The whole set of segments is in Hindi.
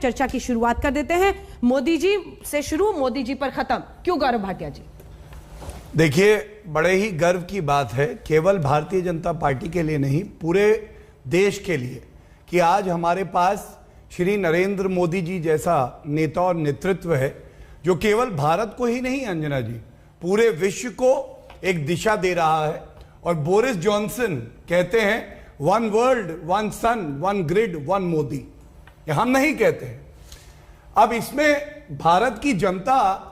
चर्चा की शुरुआत कर देते हैं। मोदी जी से शुरू, मोदी जी पर खत्म, क्यों गौरव भाटिया जी? देखिए, बड़े ही गर्व की बात है, केवल भारतीय जनता पार्टी के लिए नहीं, पूरे देश के लिए, कि आज हमारे पास श्री नरेंद्र मोदी जी जैसा नेता और नेतृत्व है जो केवल भारत को ही नहीं, अंजना जी, पूरे विश्व को एक दिशा दे रहा है। और बोरिस जॉनसन कहते हैं वन वर्ल्ड, वन सन, वन ग्रिड, वन मोदी। ये हम नहीं कहते हैं। अब इसमें भारत की जनता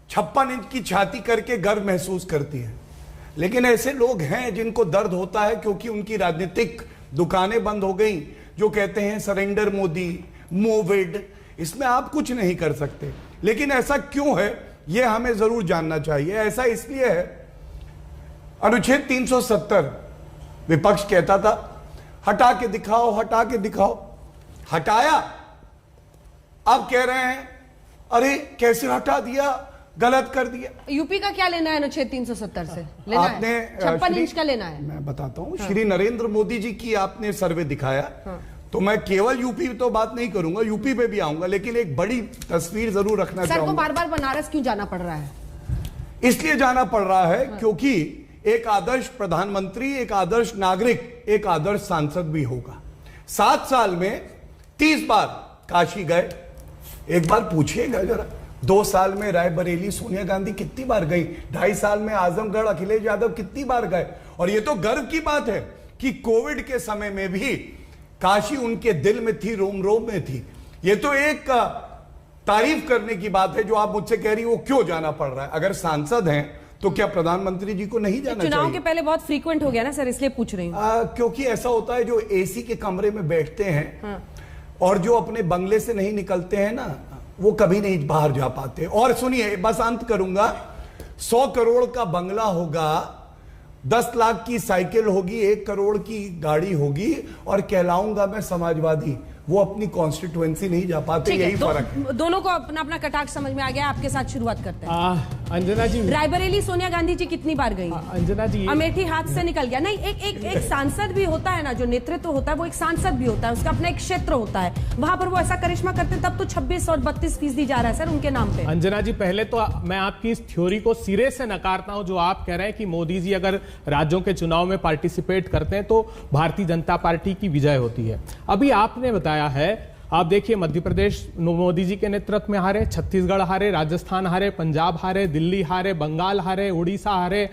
56 इंच की छाती करके गर्व महसूस करती है, लेकिन ऐसे लोग हैं जिनको दर्द होता है क्योंकि उनकी राजनीतिक दुकानें बंद हो गई, जो कहते हैं सरेंडर मोदी, मोविड, इसमें आप कुछ नहीं कर सकते। लेकिन ऐसा क्यों है, यह हमें जरूर जानना चाहिए। ऐसा इसलिए है, अनुच्छेद 370 विपक्ष कहता था हटा के दिखाओ, हटा के दिखाओ, हटाया। अब कह रहे हैं अरे कैसे हटा दिया, गलत कर दिया। यूपी का क्या लेना है अनुच्छेद 370 से? लेना आपने है 56 इंच का लेना है। मैं बताता हूं, श्री नरेंद्र मोदी जी की आपने सर्वे दिखाया, तो मैं केवल यूपी तो बात नहीं करूंगा, यूपी पे भी आऊंगा, लेकिन एक बड़ी तस्वीर जरूर रखना चाहूंगा। सर को बार बार बनारस क्यों जाना पड़ रहा है? इसलिए जाना पड़ रहा है क्योंकि एक आदर्श प्रधानमंत्री, एक आदर्श नागरिक, एक आदर्श सांसद भी होगा। 7 साल में 30 बार काशी गए। एक बार पूछिएगा जरा, 2 साल में रायबरेली सोनिया गांधी कितनी बार गई, 2.5 साल में आजमगढ़ अखिलेश यादव कितनी बार गए। और ये तो गर्व की बात है कि कोविड के समय में भी काशी उनके दिल में थी, रोम रोम में थी। ये तो एक तारीफ करने की बात है। जो आप मुझसे कह रही हो क्यों जाना पड़ रहा है, अगर सांसद हैं तो क्या प्रधानमंत्री जी को नहीं जाना चाहिए? चुनाव के पहले बहुत फ्रीक्वेंट हो गया ना सर, इसलिए पूछ रही हूं। क्योंकि ऐसा होता है, जो एसी के कमरे में बैठते हैं और जो अपने बंगले से नहीं निकलते हैं ना, वो कभी नहीं बाहर जा पाते। और सुनिए, बस अंत करूंगा, 100 करोड़ का बंगला होगा, 10 लाख की साइकिल होगी, 1 करोड़ की गाड़ी होगी, और कहलाऊंगा मैं समाजवादी, वो अपनी कॉन्स्टिट्यूएंसी नहीं जा पाते। यही फर्क है। दोनों को अपना अपना कटाक्ष समझ में आ गया। आपके साथ शुरुआत करते हैं। अंजना जी, रायबरेली सोनिया गांधी जी कितनी बार गई? अंजना जी, अमेठी हाथ से निकल गया। नहीं, एक सांसद भी होता है ना, जो नेतृत्व होता है वो एक सांसद भी होता है, उसका अपना एक क्षेत्र होता है, वहां पर वो ऐसा करिश्मा करते हैं, तब तो 26 और 32% जा रहा है सर उनके नाम पे। अंजना जी, पहले तो मैं आपकी इस थ्योरी को सिरे से नकारता हूं, जो आप कह रहे हैं कि मोदी जी अगर राज्यों के चुनाव में पार्टिसिपेट करते हैं तो भारतीय जनता पार्टी की विजय होती है। अभी आपने बताया है, आप देखिए, मध्य प्रदेश मोदी जी के नेतृत्व में हारे, छत्तीसगढ़ हारे, राजस्थान हारे, पंजाब हारे, दिल्ली हारे, बंगाल हारे, उड़ीसा हारे,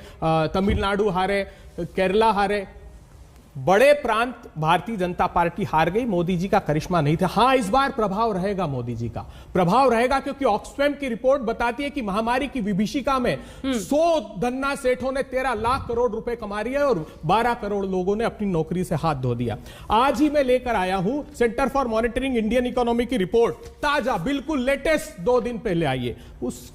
तमिलनाडु हारे, केरला हारे। बड़े प्रांत भारतीय जनता पार्टी हार गई। मोदी जी का करिश्मा नहीं था। हां, इस बार प्रभाव रहेगा, मोदी जी का प्रभाव रहेगा, क्योंकि ऑक्सफैम की रिपोर्ट बताती है कि महामारी की विभीषिका में 100 धन्ना सेठों ने 13 लाख करोड़ रुपए कमा लिए और 12 करोड़ लोगों ने अपनी नौकरी से हाथ धो दिया। आज ही मैं लेकर आया हूं centre for monitoring Indian economy की रिपोर्ट, ताजा, बिल्कुल लेटेस्ट, 2 दिन पहले आई है।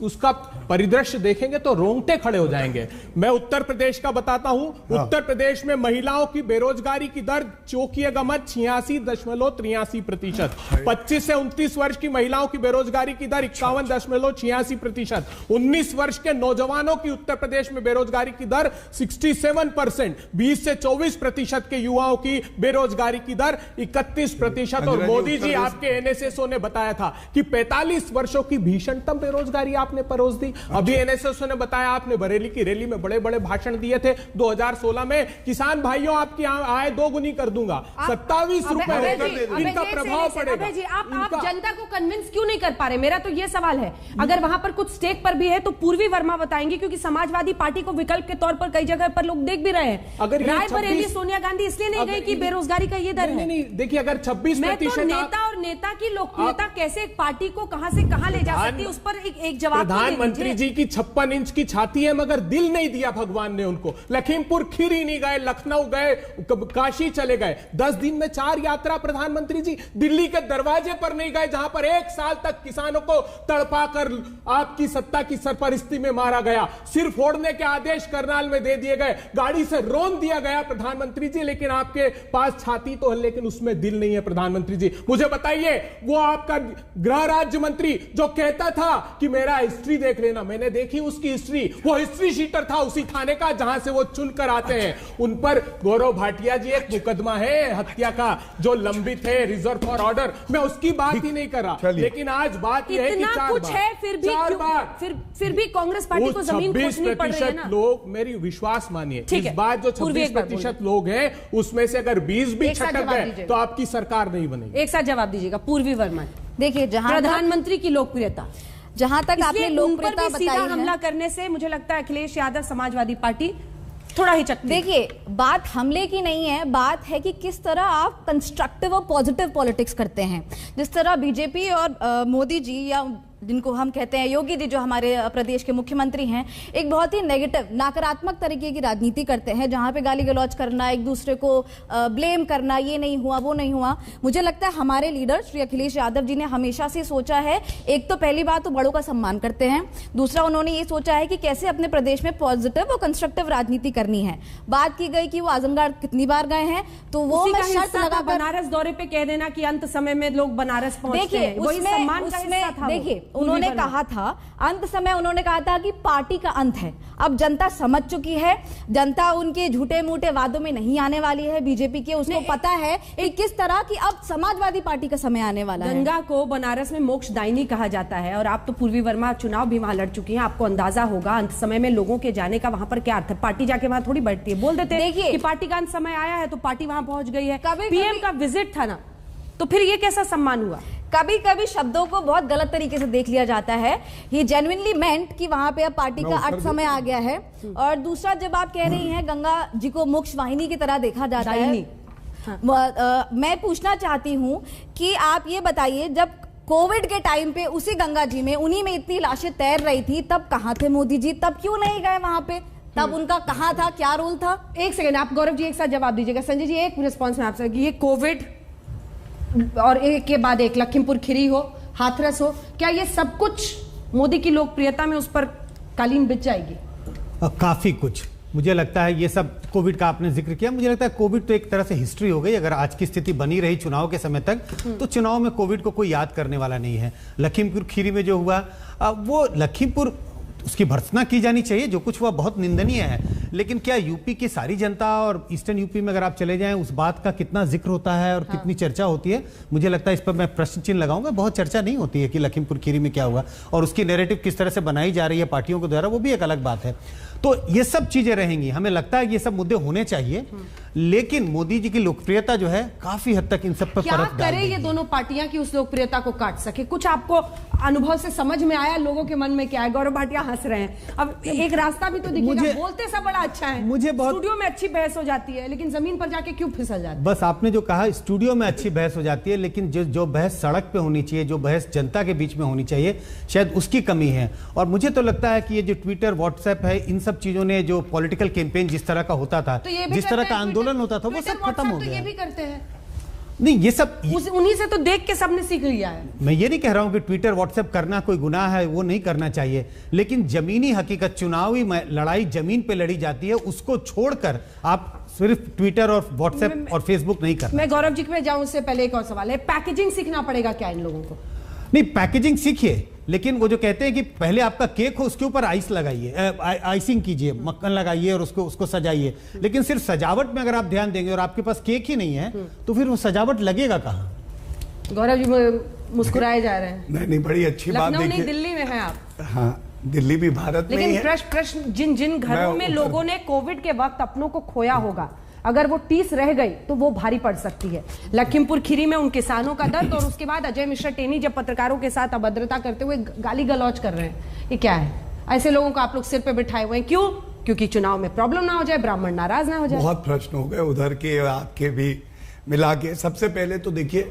उसका परिदृश्य देखेंगे तो रोंगटे खड़े हो जाएंगे। मैं उत्तर प्रदेश का बताता हूं। उत्तर प्रदेश में महिलाओं की बेरोजगारी की दर, चौंकिए गमत, 86.83%। 25 से 29 वर्ष की महिलाओं की बेरोजगारी की दर 51.86%। 19 वर्ष के नौजवानों की उत्तर प्रदेश में बेरोजगारी की दर 67%। 20 से 24% के युवाओं की बेरोजगारी की दर 31%। और मोदी जी, आपके एनएसएसओ ने बताया था कि 45 वर्षों की भीषणतम बेरोजगारी आपने परोस दी। अभी एनएसएसओ ने बताया, आपने बरेली की रैली में बड़े बड़े भाषण दिए थे 2016 में, किसान भाइयों आपकी आय 2 गुनी कर दूंगा, 27 रुपए इनका प्रभाव पड़ेगा। जी, आप जनता को कन्विंस क्यों नहीं कर पा रहे? मेरा तो यह सवाल है। अगर वहां पर कुछ स्टेक पर भी है तो पूर्वी वर्मा बताएंगे, क्योंकि समाजवादी पार्टी को विकल्प के तौर पर कई जगह पर लोग देख भी रहे हैं। अगर रायबरेली सोनिया गांधी इसलिए नहीं गई कि बेरोजगारी का ये दर है। नहीं, देखिए, अगर 26% नेता और नेता की लोकप्रियता कैसे एक पार्टी को कहां से कहां ले जा सकती है, उस पर एक जवाब। प्रधानमंत्री जी की 56 इंच की छाती है, मगर दिल नहीं दिया भगवान ने उनको। लखीमपुर खीरी नहीं गए, लखनऊ गए, काशी चले गए। 10 दिन में 4 यात्रा प्रधानमंत्री जी। दिल्ली के दरवाजे पर नहीं गए, जहां पर 1 साल तक किसानों को तड़पाकर आपकी सत्ता की सरपरस्ती में मारा गया। सिर फोड़ने के आदेश करनाल में दे दिए गए, गाड़ी से रोन दिया गया प्रधानमंत्री जी। लेकिन आपके पास छाती तो है, लेकिन उसमें दिल नहीं है प्रधानमंत्री जी। मुझे बताइए, बताइए, वो आपका गृह राज्य मंत्री जो कहता था कि मेरा हिस्ट्री देख लेना, मैंने देखी उसकी हिस्ट्री, वो हिस्ट्री शीटर था उसी थाने का जहां से वो चुनकर आते हैं। उन पर गौरव भाटिया जी एक मुकदमा है हत्या का जो लंबित है, रिजर्व फॉर ऑर्डर, मैं उसकी बात ही नहीं कर रहा। लेकिन आज बात यह है कि इतना कुछ है फिर भी कांग्रेस पार्टी को जमीन खोजनी पड़ रही है ना। लोग, मेरी विश्वास मानिए, इस बात जो 26% लोग हैं उसमें से अगर 20 भी छटक गए तो आपकी सरकार नहीं बनेगी। एक साथ जवाब दीजिएगा। पूर्वी वर्मा, देखिए, जहां प्रधानमंत्री की लोकप्रियता, जहां तक आपने लोकप्रियता बताई है, हमला करने से मुझे लगता है अखिलेश यादव समाजवादी पार्टी थोड़ा ही चकती। देखिए, बात हमले की नहीं है, बात है कि किस तरह आप कंस्ट्रक्टिव और पॉजिटिव पॉलिटिक्स करते हैं। जिस तरह बीजेपी और मोदी जी, या जिनको हम कहते हैं योगी जी, जो हमारे प्रदेश के मुख्यमंत्री हैं, एक बहुत ही नेगेटिव, नकारात्मक तरीके की राजनीति करते हैं, जहां पे गाली गलौज करना, एक दूसरे को ब्लेम करना, ये नहीं हुआ वो नहीं हुआ। मुझे लगता है हमारे लीडर श्री अखिलेश यादव जी ने हमेशा से सोचा है, एक तो पहली बात तो बड़ों का सम्मान करते हैं, दूसरा उन्होंने ये सोचा है कि कैसे अपने प्रदेश में पॉजिटिव और कंस्ट्रक्टिव राजनीति करनी है। बात की गई कि वो आजमगढ़ कितनी बार गए हैं, तो वो मैं शर्त लगा बनारस दौरे पे कह देना कि अंत समय में लोग बनारस पहुंचते हैं, वही सम्मान का हिस्सा था। देखिए, उन्होंने कहा था अंत समय, उन्होंने कहा था कि पार्टी का अंत है। अब जनता समझ चुकी है, जनता उनके झूठे मूठे वादों में नहीं आने वाली है बीजेपी के। उसको पता है कि किस तरह की अब समाजवादी पार्टी का समय आने वाला है। गंगा को बनारस में मोक्षदायिनी कहा जाता है, और आप तो पूर्वी वर्मा चुनाव भी वहां लड़ चुकी हैं, आपको अंदाजा होगा अंत समय में लोगों के जाने का वहां पर क्या अर्थ है। पार्टी जाके वहां थोड़ी बैठती है, बोल देते हैं कि पार्टी का अंत समय आया है तो पार्टी वहां पहुंच गई है। पीएम का विजिट था ना, तो फिर ये कैसा सम्मान हुआ? कभी कभी शब्दों को बहुत गलत तरीके से देख लिया जाता है। ही जेन्युइनली मेंट कि वहां पे अब पार्टी का अर्थ समय आ गया है। और दूसरा, जब आप कह रही हैं गंगा जी को मोक्ष वाहिनी की तरह देखा जाता है, मैं पूछना चाहती हूं कि आप ये बताइए, जब कोविड के टाइम पे उसी गंगा जी में, उन्हीं में इतनी लाशें तैर रही थी, तब कहां थे मोदी जी? तब क्यों नहीं गए वहां पे? तब उनका कहां था, क्या रोल था? एक सेकंड, आप गौरव जी एक साथ जवाब दीजिएगा। संजय जी, एक रिस्पॉन्स में आपसे, ये कोविड और एक के बाद एक लखीमपुर खीरी हो, हाथरस हो, क्या ये सब कुछ मोदी की लोकप्रियता में उस पर कालीन बिछ जाएगी? काफी कुछ, मुझे लगता है ये सब कोविड का आपने जिक्र किया, मुझे लगता है कोविड तो एक तरह से हिस्ट्री हो गई। अगर आज की स्थिति बनी रही चुनाव के समय तक, तो चुनाव में कोविड को कोई याद करने वाला नहीं है। लखीमपुर खीरी में जो हुआ, वो लखीमपुर, उसकी भर्त्सना की जानी चाहिए, जो कुछ हुआ बहुत निंदनीय है। लेकिन क्या यूपी की सारी जनता और ईस्टर्न यूपी में अगर आप चले जाएं, उस बात का कितना जिक्र होता है और कितनी चर्चा होती है? मुझे लगता है इस पर मैं प्रश्न चिन्ह लगाऊंगा। बहुत चर्चा नहीं होती है कि लखीमपुर खीरी में क्या हुआ, और उसकी नैरेटिव किस तरह से बनाई जा रही है पार्टियों के द्वारा, वो भी एक अलग बात है। तो ये सब चीजें रहेंगी, हमें लगता है ये सब मुद्दे होने चाहिए, लेकिन मोदी जी की लोकप्रियता जो है काफी हद तक इन सब पर क्या करे ये दोनों पार्टियां कि उस लोकप्रियता को काट सके? कुछ आपको अनुभव से समझ में आया लोगों के मन में क्या है? गौरव भाटिया हंस रहे हैं। अब एक रास्ता भी तो दिखेगा। बोलते सब बड़ा अच्छा है, मुझे स्टूडियो में अच्छी बहस हो जाती है, लेकिन जमीन पर जाके क्यों फिसल जाती है? बस आपने जो कहा, स्टूडियो में अच्छी बहस हो जाती है, लेकिन जो बहस सड़क पे होनी चाहिए, जो बहस जनता के बीच में होनी चाहिए, शायद उसकी कमी है। और मुझे तो लगता है कि ये जो ट्विटर, व्हाट्सएप है, इन सब चीजों ने, जो पॉलिटिकल कैंपेन जिस तरह का होता था, जिस तरह का आंदोलन होता था, वो सब खत्म हो गया। ये भी करते हैं नहीं, ये सब उन्हीं से तो देख के सबने सीख लिया है। मैं ये नहीं कह रहा हूं कि ट्विटर व्हाट्सएप करना कोई गुनाह है, वो नहीं करना चाहिए, लेकिन जमीनी हकीकत, चुनावी लड़ाई जमीन पे लड़ी जाती है, उसको छोड़कर आप सिर्फ ट्विटर और व्हाट्सएप और फेसबुक नहीं करना। मैं गौरव जी पे जाऊं उससे पहले एक और सवाल है, पैकेजिंग सीखना पड़ेगा क्या इन लोगों को? नहीं, पैकेजिंग सीखिए, लेकिन वो जो कहते हैं कि पहले आपका केक हो, उसके ऊपर आइस लगाइए, आइसिंग कीजिए, मक्खन लगाइए और उसको सजाइए। लेकिन सिर्फ सजावट में अगर आप ध्यान देंगे और आपके पास केक ही नहीं है, तो फिर वो सजावट लगेगा कहाँ? गौरव जी मुस्कुराए जा रहे हैं। नहीं, बड़ी अच्छी बात। लखनऊ नहीं, दिल्ली में है आप। हाँ, दिल्ली भी भारत में ही है। लेकिन प्रश्न, जिन घरों में लोगों ने कोविड के वक्त अपनों को खोया होगा, अगर वो टीस रह गई तो वो भारी पड़ सकती है। लखीमपुर खीरी में उन किसानों का दर्द, और उसके बाद अजय मिश्रा टेनी जब पत्रकारों के साथ अभद्रता करते हुए गाली गलौज कर रहे हैं, ये क्या है? ऐसे लोगों को आप लोग सिर पे बिठाए हुए हैं, क्यों? क्योंकि चुनाव में प्रॉब्लम ना हो जाए, ब्राह्मण नाराज ना हो जाए। बहुत प्रश्न हो गए उधर के आपके भी मिला के। सबसे पहले तो देखिए,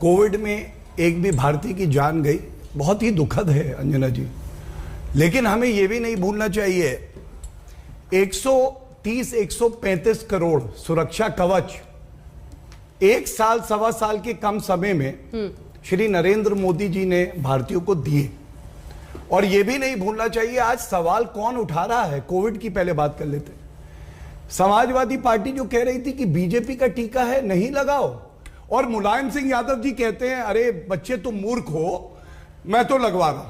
कोविड में एक भी भारतीय की जान गई, बहुत ही दुखद है अंजना जी, लेकिन हमें यह भी नहीं भूलना चाहिए 135 करोड़ सुरक्षा कवच एक साल सवा साल के कम समय में श्री नरेंद्र मोदी जी ने भारतीयों को दिए। और यह भी नहीं भूलना चाहिए, आज सवाल कौन उठा रहा है? कोविड की पहले बात कर लेते। समाजवादी पार्टी जो कह रही थी कि बीजेपी का टीका है, नहीं लगाओ, और मुलायम सिंह यादव जी कहते हैं अरे बच्चे तुम मूर्ख हो, मैं तो लगवा रहा हूं।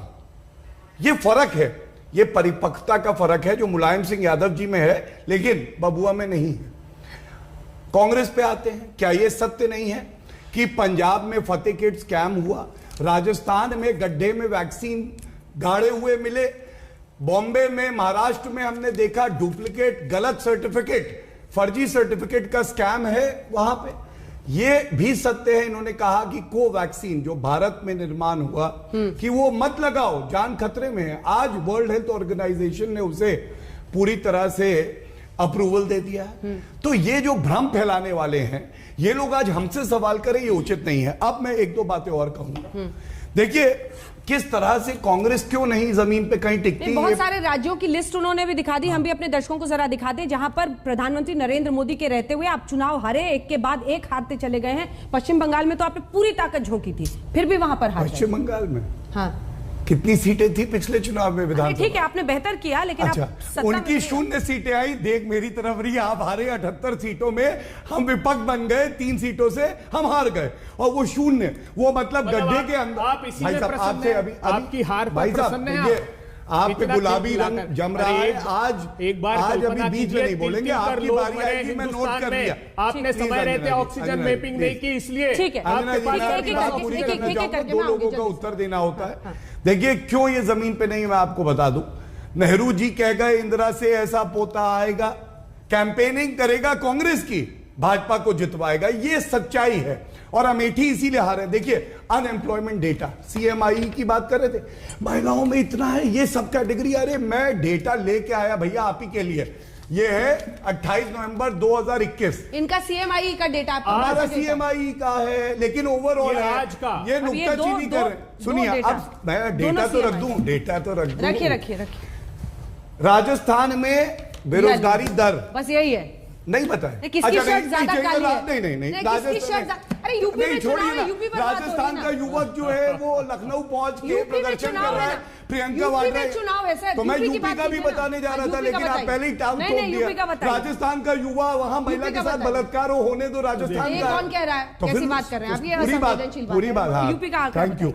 ये फर्क है, ये परिपक्वता का फर्क है जो मुलायम सिंह यादव जी में है, लेकिन बबुआ में नहीं है। कांग्रेस पे आते हैं, क्या ये सत्य नहीं है कि पंजाब में फतेह किट स्कैम हुआ, राजस्थान में गड्ढे में वैक्सीन गाड़े हुए मिले, बॉम्बे में, महाराष्ट्र में हमने देखा डुप्लीकेट, गलत सर्टिफिकेट, फर्जी सर्टिफिकेट का स्कैम है वहां पे। ये भी सत्य है, इन्होंने कहा कि कोवैक्सीन जो भारत में निर्माण हुआ कि वो मत लगाओ, जान खतरे में है। आज वर्ल्ड हेल्थ ऑर्गेनाइजेशन ने उसे पूरी तरह से अप्रूवल दे दिया है। तो ये जो भ्रम फैलाने वाले हैं, ये लोग आज हमसे सवाल करें, ये उचित नहीं है। अब मैं एक दो बातें और कहूंगा। देखिए किस तरह से कांग्रेस क्यों नहीं जमीन पे कहीं टिकती है। बहुत सारे राज्यों की लिस्ट उन्होंने भी दिखा दी, हम भी अपने दर्शकों को जरा दिखा दें जहां पर प्रधानमंत्री नरेंद्र मोदी के रहते हुए आप चुनाव हारे, एक के बाद एक हारते चले गए हैं। पश्चिम बंगाल में तो आपने पूरी ताकत झोंकी थी, फिर भी वहां पर हार। पश्चिम बंगाल में हाँ कितनी सीटें थी पिछले चुनाव में विधानसभा? ठीक है, आपने बेहतर किया, लेकिन अच्छा, उनकी 0 सीटें आई। देख मेरी तरफ रही, आप हारे 78 सीटों में, हम विपक्ष बन गए, 3 सीटों से हम हार गए, और वो 0, वो मतलब गड्ढे के अंदर। आप इसी में प्रसन्न हैं? आपकी हार पर प्रसन्न हैं आप? आप पे गुलाबी रंग जम रहा है आज। एक बार आज अभी बीच में नहीं बोलेंगे, आपकी बारी आएगी, मैं नोट कर लिया। आपने समय रहते ऑक्सीजन मैपिंग नहीं की, इसलिए ठीक है, दो लोगों का उत्तर देना होता है। देखिए क्यों ये जमीन पे नहीं, मैं आपको बता दूं। नेहरू जी कह गए इंदिरा से ऐसा पोता आएगा, कैंपेनिंग करेगा कांग्रेस की, भाजपा को जितवाएगा, ये सच्चाई है। और अमेठी इसीलिए हारे। देखिए अनएम्प्लॉयमेट डेटा, सीएमआई की बात कर रहे थे, महिलाओं में इतना है, ये सब कैटेगरी। अरे मैं डेटा लेके आया भैया आप ही के लिए, ये है 28 नवंबर 2021। इनका सीएमआई का डेटा हमारा सीएमआई का है, लेकिन ओवरऑल आज का ये नुक्ताचीनी कर रहे। सुनिए अब मैं डेटा तो रख दूं, डेटा तो रख दूं। रखिए। राजस्थान में बेरोजगारी दर बस यही है, नहीं बताए। किसकी शर्ट ज्यादा काली है? नहीं राजस्थान, अरे यूपी में छोड़िए ना, यूपी पर राजस्थान का युवक जो है वो लखनऊ पहुंच के प्रदर्शन कर रहा है, प्रियंका वाड्रा। चुनाव है सर, तो मैं यूपी का भी बताने जा रहा था, लेकिन आप पहले ही टाउन छोड़ दिया। राजस्थान का युवा वहां महिला के साथ बलात्कार होने दो, राजस्थान का कौन कह रहा है? तो कैसी बात कर रहे हैं आप? ये पूरी बात। हाँ यूपी का थैंक यू।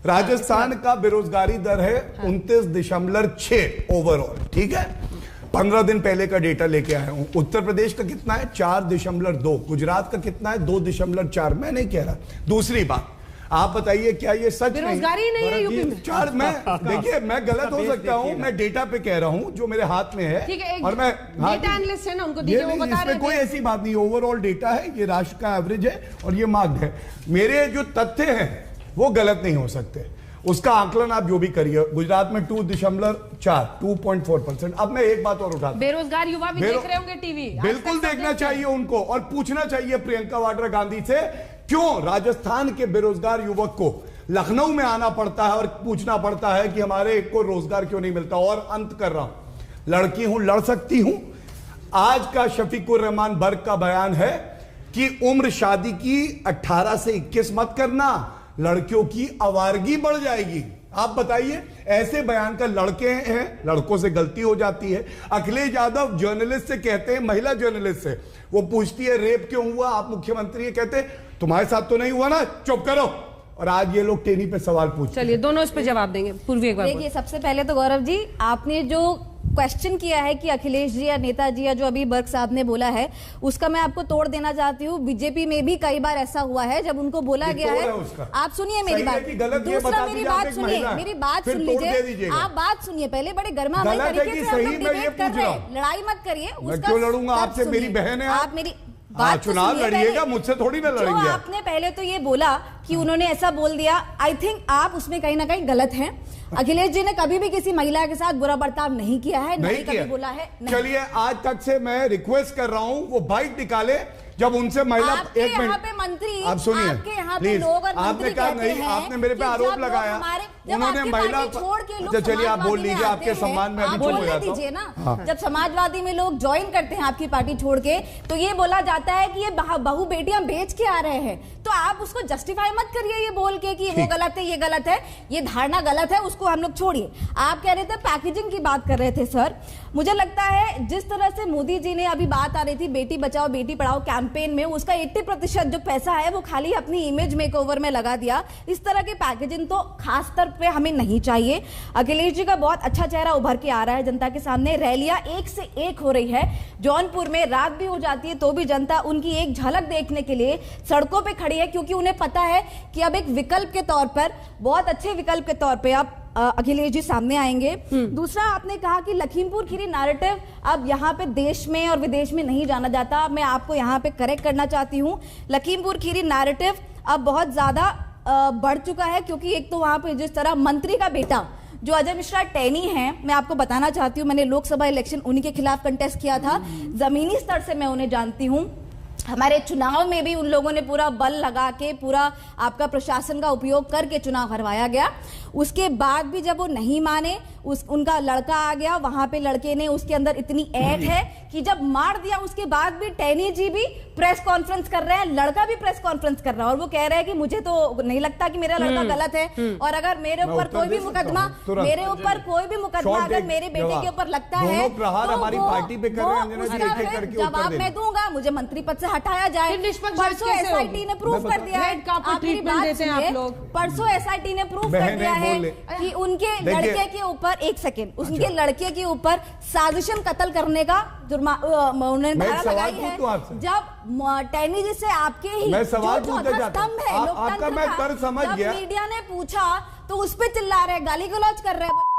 राजस्थान का बेरोजगारी दर है 29.6 ओवरऑल, ठीक है। 15 दिन पहले का डेटा लेके आया हूं। उत्तर प्रदेश का कितना है? 4.2। गुजरात का कितना है? 2.4। मैं नहीं कह रहा। दूसरी बात, आप बताइए क्या ये सच बेरोजगारी नहीं है यूपी में? 4 मैं देखिए मैं गलत हो सकता हूं, मैं डेटा पे कह रहा हूं जो मेरे हाथ में है। ठीक है, और मैं डेटा एनालिस्ट है ना, उनको दीजिए, वो बता रहे हैं। कोई ऐसी बात नहीं, ओवरऑल डेटा है, ये राष्ट्र का एवरेज है और ये मार्क्ड है। मेरे जो तथ्य हैं वो गलत नहीं हो सकते, उसका आकलन आप जो भी करिए। गुजरात में 2.4%। अब मैं एक बात और उठा, बेरोजगार युवा भी देख रहे होंगे टीवी, बिल्कुल देखना चाहिए उनको, और पूछना चाहिए प्रियंका वाड्रा गांधी से क्यों राजस्थान के बेरोजगार युवक को लखनऊ में आना पड़ता है और पूछना पड़ता है कि हमारे को रोजगार क्यों नहीं मिलता। और अंत कर रहा हूं, लड़की हूं, लड़ सकती हूं। आज का शफीकुर रहमान बर्ग का बयान है कि उम्र शादी की 18 से 21 मत करना, लड़कियों की आवारगी बढ़ जाएगी। आप बताइए, ऐसे बयान का लड़के हैं, लड़कों से गलती हो जाती है। अखिलेश यादव जर्नलिस्ट से कहते हैं, महिला जर्नलिस्ट से, वो पूछती है रेप क्यों हुआ, आप मुख्यमंत्री है, कहते तुम्हारे साथ तो नहीं हुआ ना, चुप करो। और आज ये लोग टेनी पे सवाल पूछते हैं। चलिए दोनों इस पे जवाब देंगे। पूर्वी एक बार देखिए, सबसे पहले तो गौरव जी, आपने जो क्वेश्चन किया है कि अखिलेश जी या नेताजी या जो अभी बर्ग साहब ने बोला है, उसका मैं आपको तोड़ देना चाहती हूँ। बीजेपी में भी कई बार ऐसा हुआ है जब उनको बोला गया है। आप सुनिए मेरी बात, दूसरा मेरी बात सुनिए, मेरी बात सुन लीजिए। आप बात सुनिए पहले, बड़े गर्मा गर्मी तरीके से हम लोग डिबेट कर रहे हैं, लड़ाई मत करिए। मैं क्यों लड़ूंगा आपसे, मेरी बहन है। आप मेरी बात चुनाव लड़िएगा, मुझसे थोड़ी ना लड़ेंगे। आपने पहले तो ये बोला कि उन्होंने ऐसा बोल दिया, आई थिंक आप उसमें कहीं ना कहीं गलत हैं। अखिलेश जी ने कभी भी किसी महिला के साथ बुरा बर्ताव नहीं किया है, नहीं कभी बोला है। चलिए आज तक से मैं रिक्वेस्ट कर रहा हूं वो बाइट निकाले जब उनसे महिला। एक मिनट पे मंत्री, आप सुनिए, आपके यहाँ पे लोग और मंत्री कहते हैं, आपने मेरे पे आरोप लगाया, उन्होंने महिला। चलिए आप बोल लीजिए, आपके सम्मान में अभी चुप हो जाता दीजिए ना। जब समाजवादी में लोग ज्वाइन करते हैं आपकी पार्टी छोड़ के, तो ये बोला जाता है कि ये बहू बेटियां बेच के आ रहे हैं। तो आप उसको जस्टिफाई मत करिए ये बोल के कि वो गलत है, ये गलत है, ये धारणा गलत है, उसको हम लोग छोड़िए। आप कह रहे थे पैकेजिंग की बात कर रहे थे सर, मुझे लगता है जिस तरह से मोदी जी ने अभी बात आ रही थी बेटी बचाओ बेटी पढ़ाओ कैंपेन में, उसका 80% जो पैसा है वो खाली अपनी इमेज मेकओवर में लगा दिया। इस तरह की पैकेजिंग तो खास स्तर पे हमें नहीं चाहिए। अखिलेश जी का बहुत अच्छा चेहरा उभर के आ रहा है जनता के सामने, रैलियां एक से एक हो रही है। जौनपुर में रात भी हो जाती है तो भी जनता उनकी एक झलक देखने के लिए सड़कों पे खड़ी है, क्योंकि उन्हें पता है कि अब एक विकल्प के तौर पर, बहुत अच्छे विकल्प के तौर पे अब अखिलेश जी सामने आएंगे। दूसरा, आपने कहा कि लखीमपुर खीरी नैरेटिव अब यहाँ पे देश में और विदेश में नहीं जाना जाता। मैं आपको यहाँ पे करेक्ट करना चाहती हूँ, लखीमपुर खीरी नैरेटिव अब बहुत ज्यादा बढ़ चुका है, क्योंकि एक तो वहां पे जिस तरह मंत्री का बेटा जो अजय मिश्रा टैनी हैं, मैं आपको बताना चाहती हूँ, मैंने लोकसभा इलेक्शन उन्हीं के खिलाफ कंटेस्ट किया था, जमीनी स्तर से मैं उन्हें जानती हूँ। हमारे चुनाव में भी उन लोगों ने पूरा बल लगा के, पूरा आपका प्रशासन का उपयोग करके चुनाव हरवाया गया। उसके बाद भी जब वो नहीं माने, उनका लड़का आ गया, वहां पे लड़के ने, उसके अंदर इतनी ऐठ है कि जब मार दिया उसके बाद भी टैनी जी भी प्रेस कॉन्फ्रेंस कर रहे हैं, लड़का भी प्रेस कॉन्फ्रेंस कर रहा है और वो कह रहे हैं कि मुझे तो नहीं लगता कि मेरा लड़का गलत है, और अगर मेरे ऊपर कोई भी मुकदमा, अगर मेरे बेटे के ऊपर लगता है तो जवाब मैं दूंगा, मुझे मंत्री पद से हटाया जाए। परसों एसआईटी ने प्रूव कर दिया है, परसों एसआईटी ने प्रूव कर दिया है कि उनके लड़के के ऊपर, एक सेकेंड, उनके लड़के के ऊपर साजिशन कत्ल करने का उन्होंने धारा लगाई है। जब टैनी जी से आपके ही मैं सवाल पूछना चाहता स्तंभ है लोकतंत्र का, जब मीडिया ने पूछा तो उस पर चिल्ला रहे, गाली गलौज कर रहे हैं,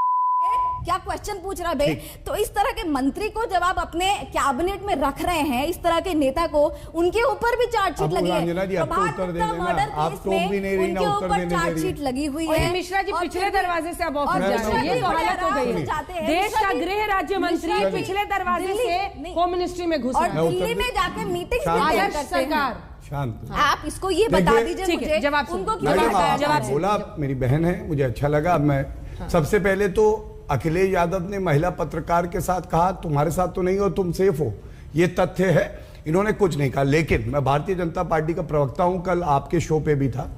क्या क्वेश्चन पूछ रहा भाई। तो इस तरह के मंत्री को जब आप अपने कैबिनेट में रख रहे हैं, इस तरह के नेता को, उनके ऊपर भी चार्जशीट लगी है, उनके ऊपर चार्जशीट लगी हुई है। मिश्रा जी पिछले दरवाजे से अब ऑफिस जा रहे हैं, ये तो हालत हो गई है। देश का गृह राज्य मंत्री पिछले दरवाजे से होम मिनिस्ट्री में घुस रहा है, दिल्ली में जाके मीटिंग सरकार। आप इसको ये बता दीजिए मुझे, जवाब उनको क्यों जवाब बोला, मेरी बहन है, मुझे अच्छा लगा। मैं सबसे पहले तो अखिलेश यादव ने महिला पत्रकार के साथ कहा तुम्हारे साथ तो नहीं हो, तुम सेफ हो, ये तथ्य है, इन्होंने कुछ नहीं कहा। लेकिन मैं भारतीय जनता पार्टी का प्रवक्ता हूं, कल आपके शो पे भी था,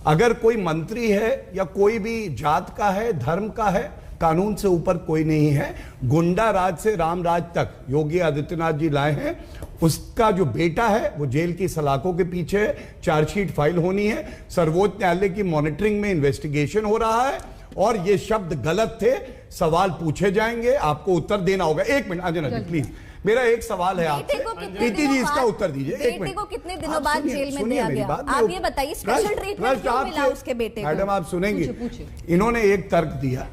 अगर कोई मंत्री है या कोई भी जात का है, धर्म का है, कानून से ऊपर कोई नहीं है। गुंडा राज से राम राज तक योगी आदित्यनाथ जी लाए हैं, उसका जो बेटा है वो जेल की सलाखों के पीछे, चार्जशीट फाइल होनी है, सर्वोच्च न्यायालय की मॉनिटरिंग में इन्वेस्टिगेशन हो रहा है, और ये शब्द गलत थे, सवाल पूछे जाएंगे, आपको उत्तर देना होगा। एक मिनट अंजना जी प्लीज, मेरा एक सवाल है आपसे, प्रीति जी इसका उत्तर दीजिए। एक मिनट, को कितने दिनों बाद जेल में दिया गया, आप ये बताइए, स्पेशल ट्रीटमेंट क्यों मिला उसके बेटे को? मैडम आप सुनेंगे, इन्होंने एक तर्क दिया,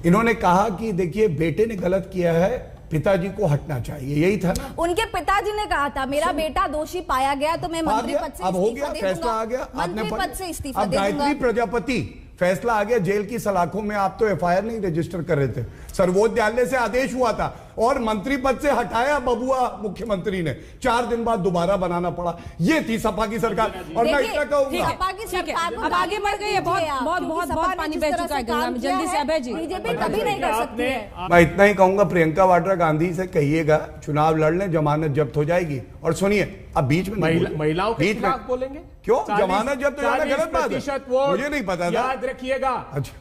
इन्होंने कहा कि देखिए बेटे ने गलत किया है, पिताजी को हटना चाहिए, यही था ना? उनके पिताजी ने कहा था मेरा बेटा दोषी पाया गया तो मैं मंत्री पद से अब हो गया, फैसला आ गया, मंत्री पद से इस्तीफा दे दूंगा। गायत्री प्रजापति फैसला आ गया, जेल की सलाखों में आप तो एफआईआर नहीं रजिस्टर कर रहे थे, सर्वोच्च न्यायालय से आदेश हुआ था और मंत्री पद से हटाया बबुआ मुख्यमंत्री ने, 4 दिन बाद दोबारा बनाना पड़ा। ये थी सपा की सरकार। और मैं इतना कहूंगा, अब आगे बढ़ गई है, बहुत पानी बह चुका है गंगा में, जल्दी से अभय जी। बीजेपी कभी नहीं कर सकती है। मैं इतना ही कहूंगा, प्रियंका वाड्रा गांधी से कहिएगा चुनाव लड़ लें, जमानत जब्त हो जाएगी। और सुनिए, अब बीच में महिलाओं के खिलाफ बोलेंगे क्यों? जमानत जब्त हो जाना गलत बात है, मुझे नहीं पता था, याद रखिएगा। अच्छा,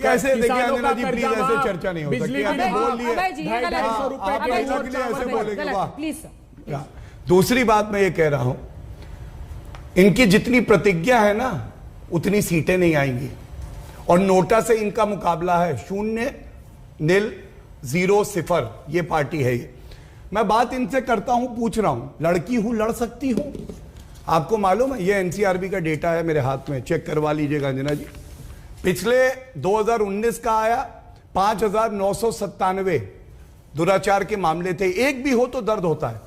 ऐसे देखिए अंजना जी प्लीज, ऐसे चर्चा नहीं हो सकती, आपने बोल लिया, ऐसे बोलेंगे, वाह प्लीज। दूसरी बात मैं ये कह रहा हूं, इनकी जितनी प्रतिज्ञा है ना उतनी सीटें नहीं आएंगी, और नोटा से इनका मुकाबला है, 0, 0, 0, 0 ये पार्टी है। ये मैं बात इनसे करता हूं, पूछ रहा हूं, लड़की हूं, लड़ सकती हूं? आपको मालूम है, ये एनसीआरबी का डेटा है मेरे हाथ में, चेक करवा लीजिएगा अंजना जी। पिछले 2019 का आया 5,997 दुराचार के मामले थे, एक भी हो तो दर्द होता है।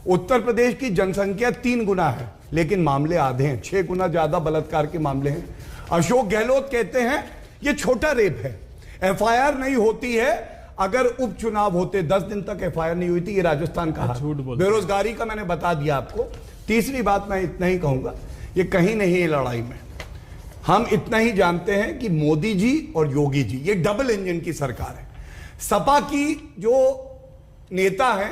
उत्तर प्रदेश की जनसंख्या 3 गुना है, लेकिन मामले आधे हैं, 6 गुना ज्यादा बलात्कार के मामले हैं। अशोक गहलोत कहते हैं ये छोटा रेप है, एफआईआर नहीं होती है। अगर उपचुनाव होते 10 दिन तक एफआईआर नहीं हुई थी, ये राजस्थान का हाल, बेरोजगारी का मैंने बता दिया आपको। तीसरी बात मैं इतना ही कहूंगा, ये कहीं नहीं है लड़ाई में, हम इतना ही जानते हैं कि मोदी जी और योगी जी ये डबल इंजन की सरकार है। सपा की जो नेता है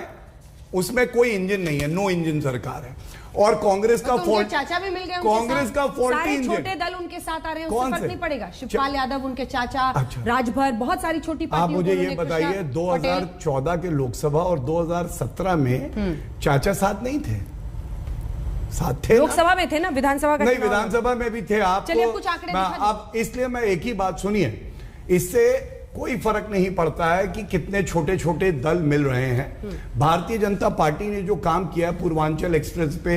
उसमें कोई इंजन नहीं है, नो इंजन सरकार है। और कांग्रेस का तो उनके चाचा भी मिल गए, कांग्रेस का 14 सारे छोटे दल उनके साथ आ रहे हैं, उससे फर्क नहीं पड़ेगा। शिवपाल यादव उनके चाचा, राजभर, बहुत सारी छोटी पार्टी। आप मुझे ये बताइए 2014 के लोकसभा और 2017 में चाचा साथ नहीं थे? साथ थे, लोकसभा में थे ना, विधानसभा का नहीं, विधानसभा में भी थे। आप चलिए कुछ आंकड़े आप, इसलिए मैं एक ही बात, सुनिए, इससे कोई फर्क नहीं पड़ता है कि कितने छोटे छोटे दल मिल रहे हैं। भारतीय जनता पार्टी ने जो काम किया पूर्वांचल एक्सप्रेस पे,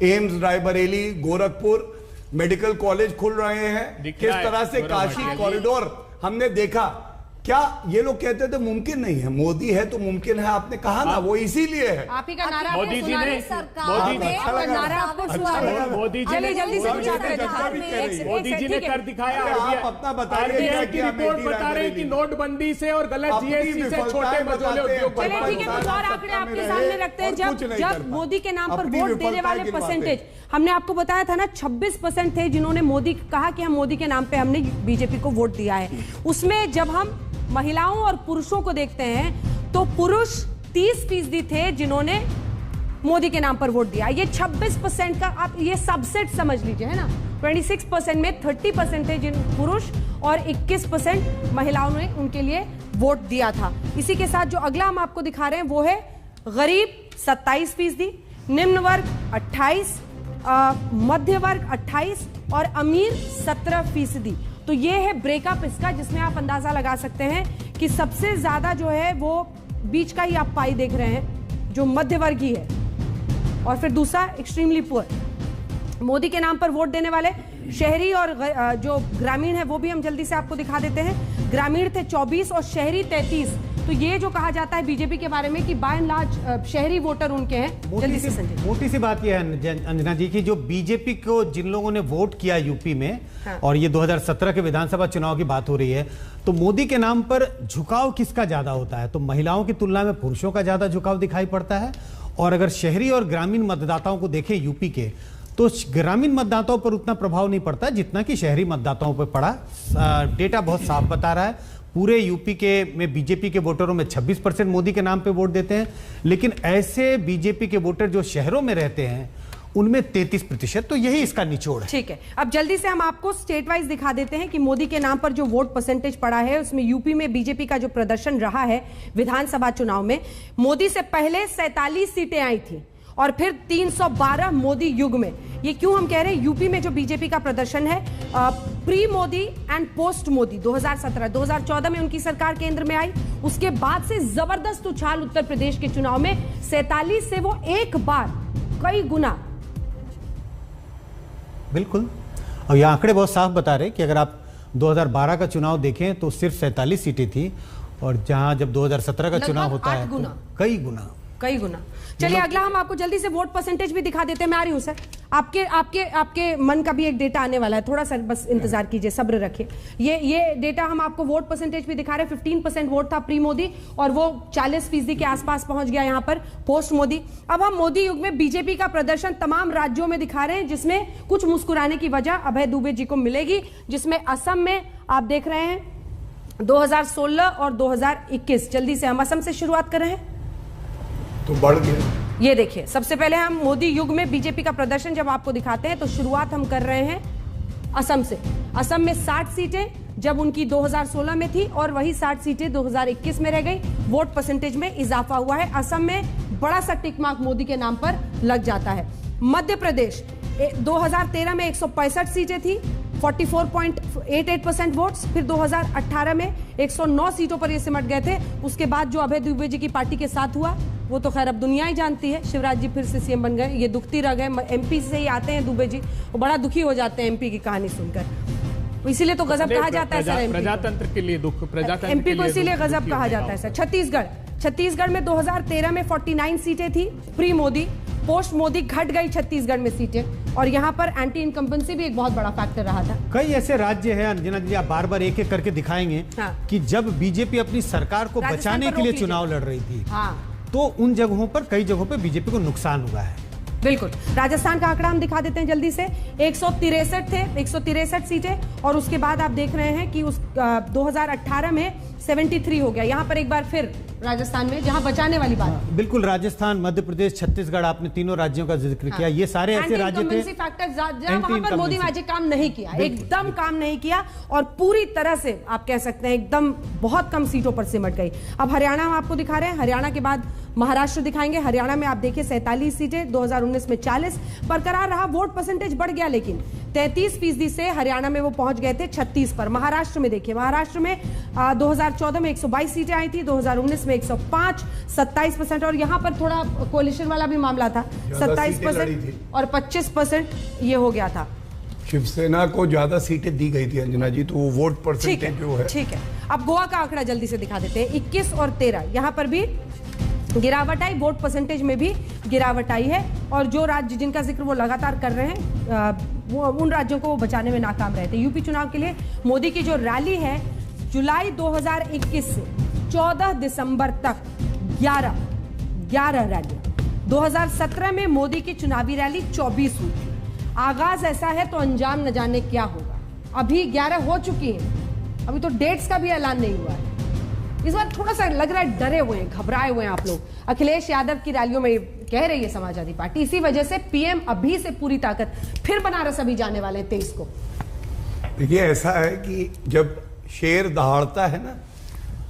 AIIMS, Raebareli, Gorakhpur medical college खुल रहे हैं, किस तरह से काशी कॉरिडोर हमने देखा। क्या ये लोग कहते थे मुमकिन नहीं है? मोदी है तो मुमकिन है, आपने कहा ना, वो इसीलिए है। आप ही का नारा मोदी जी ने नारा आपको मोदी जी ने जल्दी से मोदी जी ने कर दिखाया। आप अपना बताइए की रिपोर्ट बता रहे हैं कि नोटबंदी से और गलत जीएसटी से छोटे मझोले उद्योग। चलिए ठीक है, कुछ और आंकड़े आपके सामने रखते हैं। जब मोदी के नाम पर वोट देने वाले परसेंटेज, हमने आपको बताया था ना 26% थे जिन्होंने मोदी कहा कि हम मोदी के नाम पे हमने बीजेपी को वोट दिया है। उसमें जब हम महिलाओं और पुरुषों को देखते हैं तो पुरुष 30% थे जिन्होंने मोदी के नाम पर वोट दिया। ये 26% का आप ये सबसेट समझ लीजिए, है ना। 26% में 30% थे जिन पुरुष और 21% महिलाओं ने उनके लिए वोट दिया था। इसी के साथ जो अगला हम आपको दिखा रहे हैं वो है गरीब 27%, निम्न वर्ग 28%, मध्य वर्ग 28% और अमीर 17%। तो ये है ब्रेकअप इसका, जिसमें आप अंदाजा लगा सकते हैं कि सबसे ज्यादा जो है वो बीच का ही आप पाई देख रहे हैं, जो मध्य वर्ग ही है, और फिर दूसरा एक्सट्रीमली पुअर। मोदी के नाम पर वोट देने वाले शहरी और जो ग्रामीण है वो भी हम जल्दी से आपको दिखा देते हैं। ग्रामीण थे 24 और शहरी 33। तो ये जो कहा जाता है बीजेपी के बारे में कि बाय एंड लार्ज शहरी वोटर उनके हैं। जल्दी से संजय। मोटी सी बात यह है अंजना जी की जो बीजेपी को जिन लोगों ने वोट किया यूपी में, हाँ। और ये 2017 के विधानसभा चुनाव की बात हो रही है, तो मोदी के नाम पर झुकाव किसका ज्यादा होता है? तो महिलाओं की तुलना में पुरुषों का ज्यादा झुकाव दिखाई पड़ता है। और अगर शहरी और ग्रामीण मतदाताओं को देखें यूपी के, तो ग्रामीण मतदाताओं पर उतना प्रभाव नहीं पड़ता जितना कि शहरी मतदाताओं पर पड़ा। डेटा बहुत साफ बता रहा है। पूरे यूपी के में बीजेपी के वोटरों में 26% मोदी के नाम पे वोट देते हैं, लेकिन ऐसे बीजेपी के वोटर जो शहरों में रहते हैं उनमें 33%। तो यही इसका निचोड़ है। ठीक है, अब जल्दी से हम आपको स्टेट वाइज दिखा देते हैं कि मोदी के नाम पर जो वोट परसेंटेज पड़ा है उसमें यूपी में बीजेपी का जो प्रदर्शन रहा है विधानसभा चुनाव में, मोदी से पहले 47 सीटें आई थी और फिर 312 मोदी युग में। ये क्यों हम कह रहे हैं? यूपी में जो बीजेपी का प्रदर्शन है pre Modi and post Modi 2017 2014 में उनकी सरकार केंद्र में आई, उसके बाद से जबरदस्त उछाल उत्तर प्रदेश के चुनाव में 47 से वो एक बार कई गुना। बिल्कुल, और ये आंकड़े बहुत साफ बता रहे कि अगर आप 2012 का चुनाव देखें तो सिर्फ 47 सीटें थी, और जहां जब 2017 का चुनाव होता है तो कई गुना। चलिए अगला हम आपको जल्दी से वोट परसेंटेज भी दिखा देते हैं। मैं आ रही हूं सर, आपके मन का भी एक डेटा आने वाला है, थोड़ा सा बस इंतजार कीजिए, सब्र रखिए। ये डेटा हम आपको वोट परसेंटेज भी दिखा रहे हैं। 15% वोट था प्री मोदी और वो 40% के आसपास पहुंच गया यहां पर पोस्ट मोदी। अब हम मोदी युग में बीजेपी का प्रदर्शन तमाम राज्यों में दिखा रहे हैं, जिसमें कुछ मुस्कुराने की वजह अभय दुबे जी को मिलेगी, जिसमें असम में आप देख रहे हैं 2016 और 2021। जल्दी से हम असम से शुरुआत कर रहे हैं, तो बढ़ गया। ये देखिए, सबसे पहले हम मोदी युग में बीजेपी का प्रदर्शन जब आपको दिखाते हैं तो शुरुआत हम कर रहे हैं असम से। असम में 60 सीटें जब उनकी 2016 में थी और वही 60 सीटें 2021 में रह गई। वोट परसेंटेज में इजाफा हुआ है। असम में बड़ा सा टिक मार्क मोदी के नाम पर लग जाता है। मध्य प्रदेश 2013 में 165 सीटें थी, 44.88% वोट्स। फिर 2018 में 109 सीटों पर ये सिमट गए थे। उसके बाद जो अभय दुबे जी की पार्टी के साथ हुआ वो तो खैर अब दुनिया ही जानती है। शिवराज जी फिर से सीएम बन गए, ये दुखती रह गए। एमपी से ही आते हैं दुबे जी, वो बड़ा दुखी हो जाते हैं एमपी की कहानी सुनकर, इसीलिए तो गजब कहा जाता है सर। प्रजातंत्र के लिए दुख, प्रजातंत्र एमपी को इसीलिए गजब कहा जाता है सर। छत्तीसगढ़ में 2013 में 49 सीटें थी प्री मोदी, पोस्ट मोदी घट गई छत्तीसगढ़ में सीटें, और यहाँ पर एंटी इनकम्बेंसी भी एक बहुत बड़ा फैक्टर रहा था। कई ऐसे राज्य हैं अंजना जी, आप बार बार एक एक करके दिखाएंगे, हाँ। कि जब बीजेपी अपनी सरकार को बचाने के लिए चुनाव लड़ रही थी, हाँ। तो उन जगहों पर, कई जगहों पर बीजेपी को नुकसान हुआ है। बिल्कुल, राजस्थान का आंकड़ा हम दिखा देते हैं जल्दी से। 163 थे, 163 सीटें, और उसके बाद आप देख रहे हैं कि उस 2018 में 73 हो गया। यहाँ पर एक बार फिर राजस्थान में जहां बचाने वाली बात, बिल्कुल राजस्थान, मध्य प्रदेश, छत्तीसगढ़, आपने तीनों राज्यों का जिक्र किया। ये सारे ऐसे राज्य थे वहां पर मोदी मैजिक काम नहीं किया, एकदम काम नहीं किया और पूरी तरह से आप कह सकते हैं एकदम बहुत कम सीटों पर सिमट गई। अब हरियाणा हम आपको दिखा रहे हैं, हरियाणा के बाद महाराष्ट्र दिखाएंगे। हरियाणा में आप देखिए 47 सीटें, 2019 में 40 बरकरार रहा, वोट परसेंटेज बढ़ गया लेकिन 33% से हरियाणा में वो पहुंच गए थे 36 पर। महाराष्ट्र में देखिए, महाराष्ट्र में 2014 में 122 सीटें आई थी, 2019 में 105, 27%। और यहां पर थोड़ा कोalition वाला भी मामला था, 27% और 25% ये हो गया था। शिवसेना को ज्यादा सीटें दी गई थी अंजना जी, तो वो वोट परसेंटेज जो है। ठीक है, अब गोवा का आंकड़ा जल्दी से दिखा देते हैं। 21 और 13 यहां पर भी गिरावट आई, वोट परसेंटेज में भी गिरावट आई है। और जो राज्य जिनका जिक्र वो लगातार कर रहे हैं, वो उन राज्यों को वो बचाने में नाकाम रहे थे। यूपी चुनाव के लिए मोदी की जो रैली है, जुलाई 2021 से 14 दिसंबर तक 11 रैलियां। 2017 में मोदी की चुनावी रैली 24 हुई। आगाज ऐसा है तो अंजाम न जाने क्या होगा। अभी 11 हो चुकी हैं, अभी तो डेट्स का भी ऐलान नहीं हुआ है। इस बार थोड़ा सा लग रहा है डरे हुए हैं, घबराए हुए हैं आप लोग। अखिलेश यादव की रैलियों में कह रही है समाजवादी पार्टी, इसी वजह से पीएम अभी से पूरी ताकत फिर बनारस अभी जाने वाले 23 को। देखिए ऐसा है कि जब शेर दहाड़ता है ना,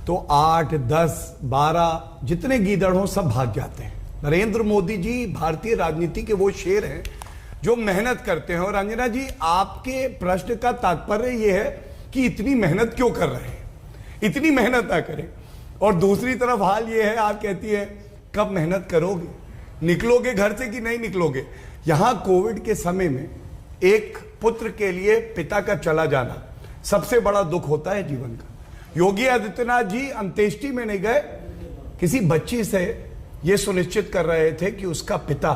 तो 8, 10, 12 जितने गीदड़ हो सब भाग जाते हैं। नरेंद्र मोदी जी भारतीय राजनीति के वो शेर हैं जो मेहनत करते हैं। और अंजना जी, आपके प्रश्न का तात्पर्य यह है कि इतनी मेहनत क्यों कर रहे हैं, इतनी मेहनत ना करें। और दूसरी तरफ हाल ये है, आप कहती है कब मेहनत करोगे, निकलोगे घर से कि नहीं निकलोगे। यहां कोविड के समय में एक पुत्र के लिए पिता का चला जाना सबसे बड़ा दुख होता है जीवन का। योगी आदित्यनाथ जी अंत्येष्टि में नहीं गए, किसी बच्ची से यह सुनिश्चित कर रहे थे कि उसका पिता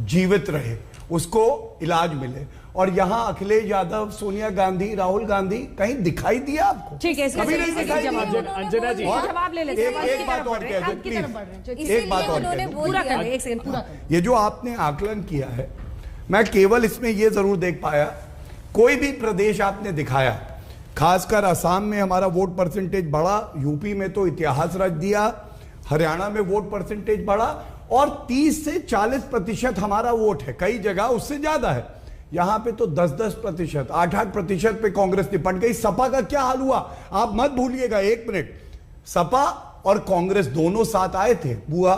जीवित रहे, उसको इलाज मिले। और यहां अखिलेश यादव, सोनिया गांधी, राहुल गांधी कहीं दिखाई दिया आपको? ठीक है, कभी नहीं दिखाई दिया। अंजना जी जवाब ले लेते हैं। एक बात और कह दो प्लीज, एक बात और कह दो। पूरा कर, एक सेकंड पूरा कर। ये जो आपने आकलन किया है, मैं केवल इसमें यह जरूर देख पाया, कोई भी प्रदेश आपने दिखाया, खासकर असम में हमारा वोट परसेंटेज बढ़ा, यूपी में तो इतिहास रच दिया, हरियाणा में वोट परसेंटेज बढ़ा और 30 से 40% हमारा वोट है। कई जगह उससे ज्यादा है, यहां पे तो 10-10%, 8-8% पे कांग्रेस निपट गई। सपा का क्या हाल हुआ आप मत भूलिएगा, 1 मिनट। सपा और कांग्रेस दोनों साथ आए थे, बुआ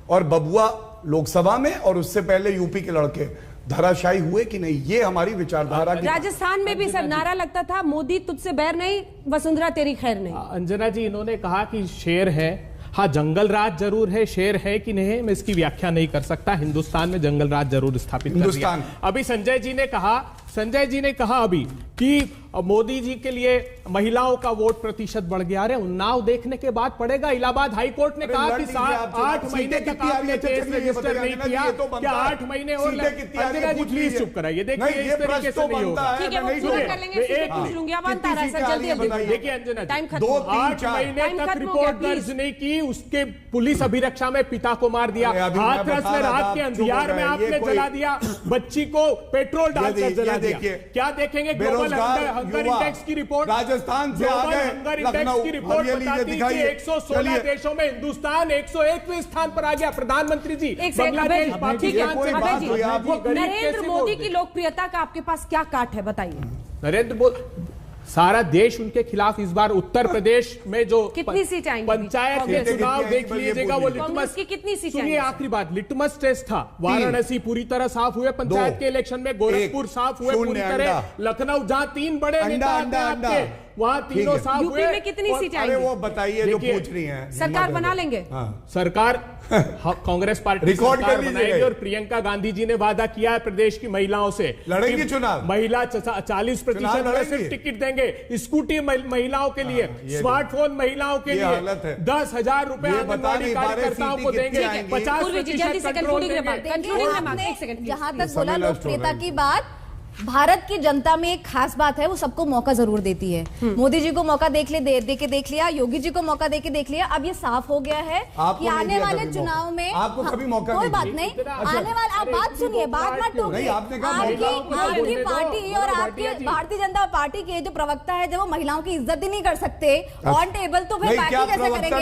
और बबुआ लोकसभा में, और उससे पहले यूपी के लड़के धराशायी हुए कि नहीं। ये हमारी विचारधारा की। राजस्थान में भी सर नारा लगता था, मोदी तुझसे बैर नहीं, वसुंधरा तेरी खैर नहीं। अंजना जी, इन्होंने कहा कि शेर है, हाँ जंगल राज जरूर है, शेर है कि नहीं मैं इसकी व्याख्या नहीं कर सकता। हिंदुस्तान में जंगल राज जरूर स्थापित कर दिया। अभी संजय जी ने कहा अभी कि मोदी जी के लिए महिलाओं का वोट प्रतिशत बढ़ गया। अरे उन्नाव देखने के बाद पड़ेगा। इलाहाबाद हाई कोर्ट ने कहा कि 8 महीने तक आपने केस रजिस्टर नहीं किया, क्या 8 महीने और अंजना जी प्लीज चुप कराइए। देखिए इस तरीके से नहीं होगा। ठीक है, वो पूरा कर लेंगे, फिर पूछ लूंगी। अब अंत आ रहा है सर, जल्दी जल्दी। देखिए अंजना जी, 8 महीने तक रिपोर्ट दर्ज नहीं की, उसके पुलिस अभिरक्षा में पिता को मार दिया, हाथरस में रात के अंधियार में आपने जला दिया, बच्ची को पेट्रोल डालकर जला दिया। क्या देखेंगे? ग्लोबल हंगर इंडेक्स की रिपोर्ट, राजस्थान से ग्लोबल हंगर इंडेक्स की रिपोर्ट बताती है कि 116 देशों में हिंदुस्तान 101वें स्थान पर आ गया। प्रधानमंत्री जी, बांग्लादेश, पाकिस्तान से नरेंद्र मोदी की लोकप्रियता का आपके पास क्या काट है बताइए। नरेंद्र मोदी, सारा देश उनके खिलाफ इस बार उत्तर प्रदेश में जो कितनी सीटें आएंगी? पंचायत के चुनाव देख लीजिएगा, वो लिटमस की कितनी सीटें? सुनिए आखिरी बात, लिटमस टेस्ट था। वाराणसी पूरी तरह साफ हुए पंचायत के इलेक्शन में, गोरखपुर साफ हुए पूरी तरह, लखनऊ जहां 3 बड़े नेता आपके वहां तीनों साफ हुए। यूपी में कितनी सीटें आएंगी? वो बताइए जो पूछ रही हैं। सरकार बना लेंगे? सरकार कांग्रेस पार्टी रिकॉर्ड कर बनाएगी। और प्रियंका गांधी जी ने वादा किया है प्रदेश की महिलाओं से, लड़ेंगी चुनाव, महिला 40% में सिर्फ टिकट देंगे, स्कूटी महिलाओं के लिए, स्मार्टफोन महिलाओं के लिए, 10,000 रुपए आंगनबाड़ी कार्यकर्ताओं को देंगे, 50% कंट्रोल देंगे। जहां तक बोला लोकप्रियता की बात, भारत की जनता में एक खास बात है, वो सबको मौका जरूर देती है। मोदी जी को मौका देख लिया, योगी जी को मौका देके देख लिया। अब ये साफ हो गया है कि आने वाले चुनाव में आपको कभी मौका कोई बात नहीं, आने वाले, आप बात सुनिए, बात मत टोकिए। आपकी पार्टी और आपकी भारतीय जनता पार्टी के जो प्रवक्ता है, जब वो महिलाओं की इज्जत ही नहीं कर सकते ऑन टेबल, तो फिर बाकी कैसे करेंगे?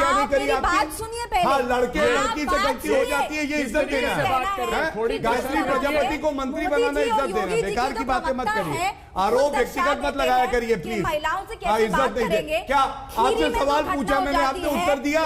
आप मेरी बात सुनिए पहले। लड़के लड़की से गलती हो जाती है, ये इज्जत देना है। गायत्री प्रजापति को मंत्री बनाना इज्जत देना, बेकार की बातें मत करिए, आरोप व्यक्तिगत मत लगाया करिए प्लीज। महिलाओं से कैसे बात करेंगे? क्या आपसे सवाल पूछा, मैंने आपने उत्तर दिया।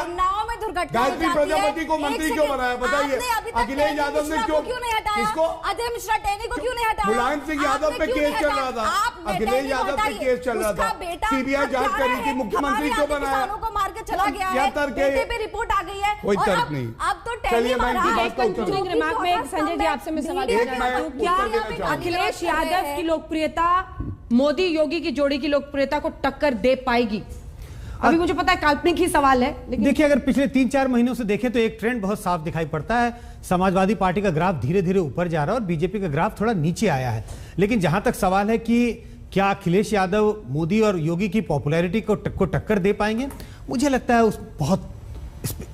गायत्री प्रजापति को मंत्री क्यों बनाया बताइए? अखिलेश यादव ने क्यों नहीं हटाया? किसको? अजय मिश्रा टेनी को क्यों नहीं हटाया? मुलायम सिंह यादव पे केस चल रहा था, अखिलेश यादव पे केस चल रहा था, सीबीआई जांच कर रही थी, मुख्यमंत्री क्यों बनाया? किसानों को मार के चला गया है, बेटे पे रिपोर्ट आ गई है, कोई तर्क नहीं। अब तो चलिए मैं इनकी बात का उत्तर दूं। रिमार्क में संजय जी आपसे मैं सवाल पूछना चाहती हूं, क्या अखिलेश यादव की लोकप्रियता मोदी योगी की जोड़ी की लोकप्रियता को टक्कर दे पाएगी? अभी मुझे पता है काल्पनिक ही सवाल है, लेकिन देखिए अगर पिछले 3-4 महीनों से देखें तो एक ट्रेंड बहुत साफ दिखाई पड़ता है। समाजवादी पार्टी का ग्राफ धीरे धीरे ऊपर जा रहा है और बीजेपी का ग्राफ थोड़ा नीचे आया है। लेकिन जहां तक सवाल है कि क्या अखिलेश यादव मोदी और योगी की पॉपुलैरिटी को टक्कर दे पाएंगे, मुझे लगता है उस बहुत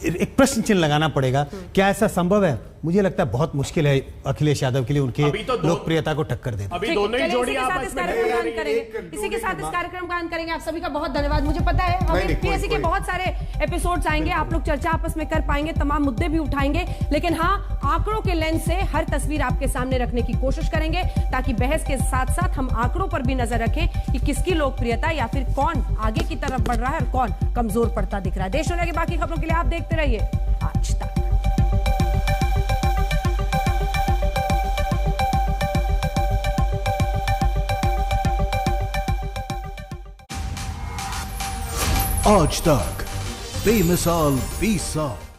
एक प्रश्न चिन्ह लगाना पड़ेगा। क्या ऐसा संभव है? मुझे लगता है बहुत मुश्किल है अखिलेश यादव के लिए उनकी लोकप्रियता को टक्कर देना। अभी दोनों ही जोड़ी आपस में इसी के साथ इस कार्यक्रम का अंत करेंगे। आप सभी का बहुत धन्यवाद। मुझे पता है हमें पीएससी के बहुत सारे एपिसोड्स आएंगे, आप लोग चर्चा आपस में कर पाएंगे, तमाम मुद्दे भी उठाएंगे, लेकिन हाँ, आंकड़ों के लेंस से हर तस्वीर आपके सामने रखने की कोशिश करेंगे, ताकि बहस के साथ साथ हम आंकड़ों पर भी नजर रखें कि किसकी लोकप्रियता या फिर कौन आगे की तरफ बढ़ रहा है और कौन कमजोर पड़ता दिख रहा है। देश दुनिया की बाकी खबरों के लिए आप देखते रहिए आज तक। आज तक बेमिसाल 20 साल।